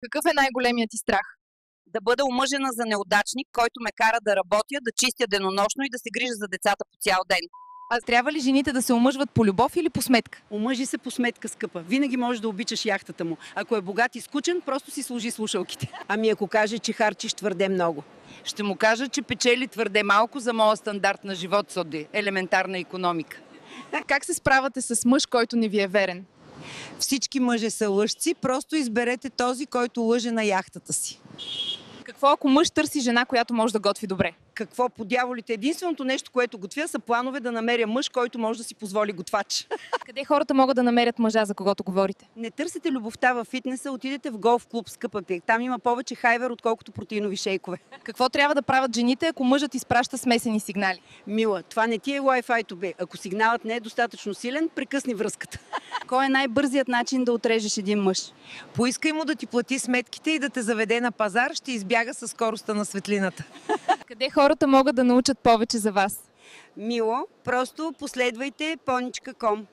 Какъв е най-големият ти страх? Да бъда омъжена за неудачник, който ме кара да работя, да чистя денонощно и да се грижа за децата по цял ден. А трябва ли жените да се омъжват по любов или по сметка? Омъжи се по сметка, скъпа. Винаги можеш да обичаш яхтата му. Ако е богат и скучен, просто си сложи слушалките. Ами ако каже, че харчиш твърде много. Ще му кажа, че печели твърде малко за моя стандарт на живот, Соди. Елементарна икономика. Как се справяте с мъж, който не ви е верен? Всички мъже са лъжци, просто изберете този, който лъже на яхтата си. Какво ако мъж търси жена, която може да готви добре? Какво по дяволите? Единственото нещо, което готвя, са планове да намеря мъж, който може да си позволи готвач. Къде хората могат да намерят мъжа, за когото говорите? Не търсите любовта във фитнеса, отидете в голф клуб, скъпате. Там има повече хайвер, отколкото протеинови шейкове. Какво трябва да правят жените, ако мъжът изпраща смесени сигнали? Мила, това не ти е Wi-Fi-то бе. Ако сигналът не е достатъчно силен, прекъсни връзката. Кой е най-бързият начин да отрежеш един мъж? Поискай му да ти плати сметките и да те заведе на пазар, ще избяга със скоростта на светлината. Къде хората могат да научат повече за вас? Мило, просто последвайте Поничка.com.